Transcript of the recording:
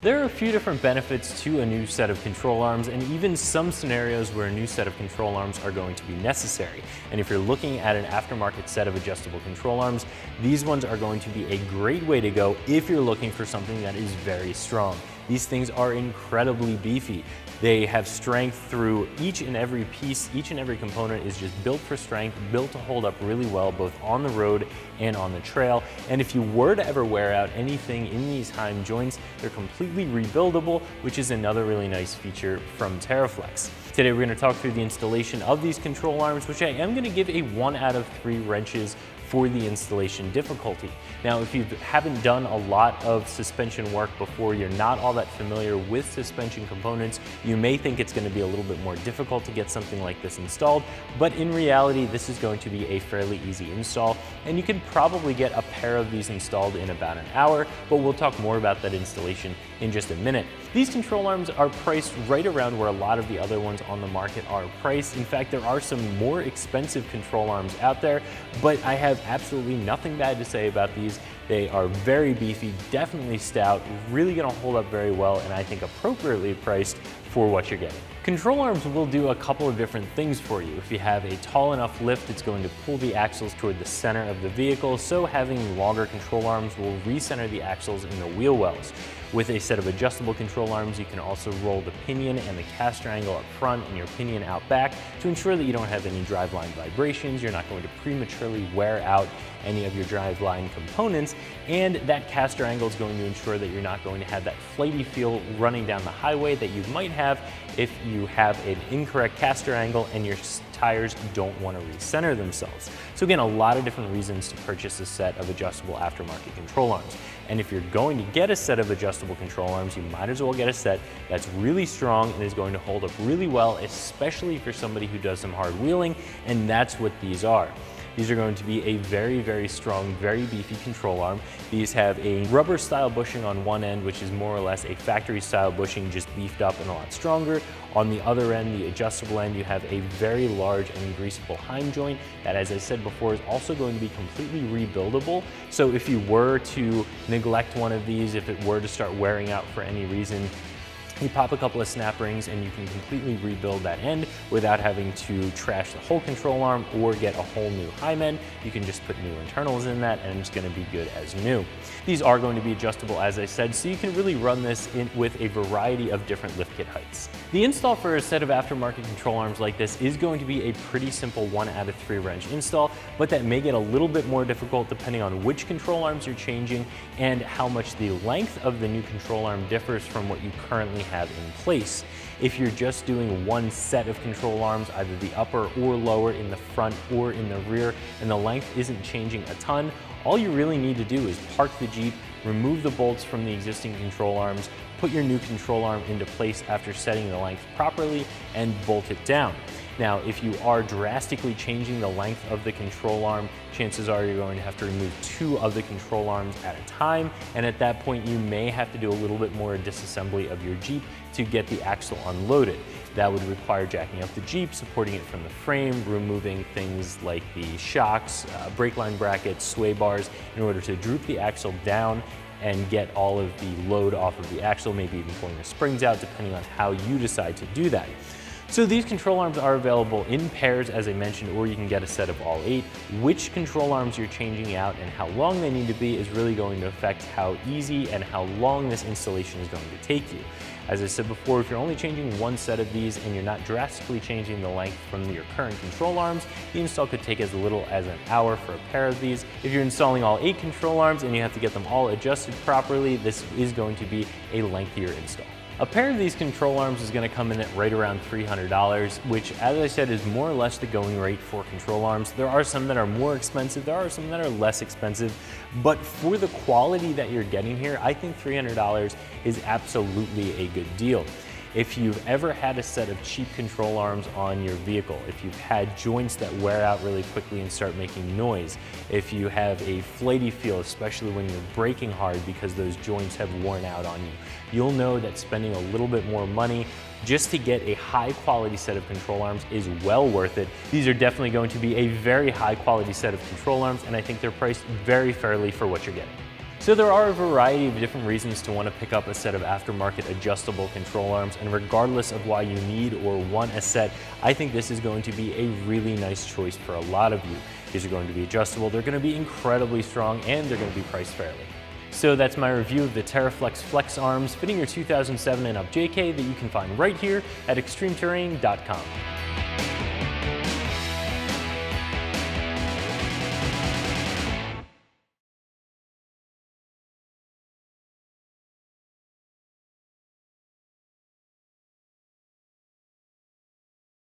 There are a few different benefits to a new set of control arms, and even some scenarios where a new set of control arms are going to be necessary. And if you're looking at an aftermarket set of adjustable control arms, these ones are going to be a great way to go if you're looking for something that is very strong. These things are incredibly beefy. They have strength through each and every piece. Each and every component is just built for strength, built to hold up really well, both on the road and on the trail. And if you were to ever wear out anything in these Heim joints, they're completely rebuildable, which is another really nice feature from Teraflex. Today we're going to talk through the installation of these control arms, which I am going to give a 1 out of 3 wrenches for the installation difficulty. Now, if you haven't done a lot of suspension work before, you're not all that familiar with suspension components, you may think it's going to be a little bit more difficult to get something like this installed, but in reality, this is going to be a fairly easy install, and you can probably get a pair of these installed in about an hour, but we'll talk more about that installation in just a minute. These control arms are priced right around where a lot of the other ones on the market are priced. In fact, there are some more expensive control arms out there, but I have absolutely nothing bad to say about these. They are very beefy, definitely stout, really gonna hold up very well, and I think appropriately priced for what you're getting. Control arms will do a couple of different things for you. If you have a tall enough lift, it's going to pull the axles toward the center of the vehicle, so having longer control arms will recenter the axles in the wheel wells. With a set of adjustable control arms, you can also roll the pinion and the caster angle up front and your pinion out back to ensure that you don't have any driveline vibrations, you're not going to prematurely wear out any of your driveline components, and that caster angle is going to ensure that you're not going to have that flighty feel running down the highway that you might have if you have an incorrect caster angle and your tires don't want to recenter themselves. So again, a lot of different reasons to purchase a set of adjustable aftermarket control arms. And if you're going to get a set of adjustable control arms, you might as well get a set that's really strong and is going to hold up really well, especially for somebody who does some hard wheeling, and that's what these are. These are going to be a very, very strong, very beefy control arm. These have a rubber style bushing on one end, which is more or less a factory style bushing, just beefed up and a lot stronger. On the other end, the adjustable end, you have a very large and greaseable Heim joint that, as I said before, is also going to be completely rebuildable. So if you were to neglect one of these, if it were to start wearing out for any reason, you pop a couple of snap rings and you can completely rebuild that end without having to trash the whole control arm or get a whole new Heim end. You can just put new internals in that and it's going to be good as new. These are going to be adjustable, as I said, so you can really run this with a variety of different lift kit heights. The install for a set of aftermarket control arms like this is going to be a pretty simple 1 out of 3 wrench install, but that may get a little bit more difficult depending on which control arms you're changing and how much the length of the new control arm differs from what you currently have in place. If you're just doing one set of control arms, either the upper or lower in the front or in the rear, and the length isn't changing a ton, all you really need to do is park the Jeep, remove the bolts from the existing control arms, put your new control arm into place after setting the length properly, and bolt it down. Now, if you are drastically changing the length of the control arm, chances are you're going to have to remove 2 of the control arms at a time, and at that point you may have to do a little bit more disassembly of your Jeep to get the axle unloaded. That would require jacking up the Jeep, supporting it from the frame, removing things like the shocks, brake line brackets, sway bars, in order to droop the axle down and get all of the load off of the axle, maybe even pulling the springs out, depending on how you decide to do that. So these control arms are available in pairs, as I mentioned, or you can get a set of all 8. Which control arms you're changing out and how long they need to be is really going to affect how easy and how long this installation is going to take you. As I said before, if you're only changing one set of these and you're not drastically changing the length from your current control arms, the install could take as little as an hour for a pair of these. If you're installing all 8 control arms and you have to get them all adjusted properly, this is going to be a lengthier install. A pair of these control arms is going to come in at right around $300, which, as I said, is more or less the going rate for control arms. There are some that are more expensive, there are some that are less expensive, but for the quality that you're getting here, I think $300 is absolutely a good deal. If you've ever had a set of cheap control arms on your vehicle, if you've had joints that wear out really quickly and start making noise, if you have a flighty feel, especially when you're braking hard because those joints have worn out on you, you'll know that spending a little bit more money just to get a high quality set of control arms is well worth it. These are definitely going to be a very high quality set of control arms, and I think they're priced very fairly for what you're getting. So there are a variety of different reasons to want to pick up a set of aftermarket adjustable control arms, and regardless of why you need or want a set, I think this is going to be a really nice choice for a lot of you. These are going to be adjustable, they're going to be incredibly strong, and they're going to be priced fairly. So that's my review of the Teraflex FlexArms fitting your 2007 and up JK that you can find right here at ExtremeTerrain.com.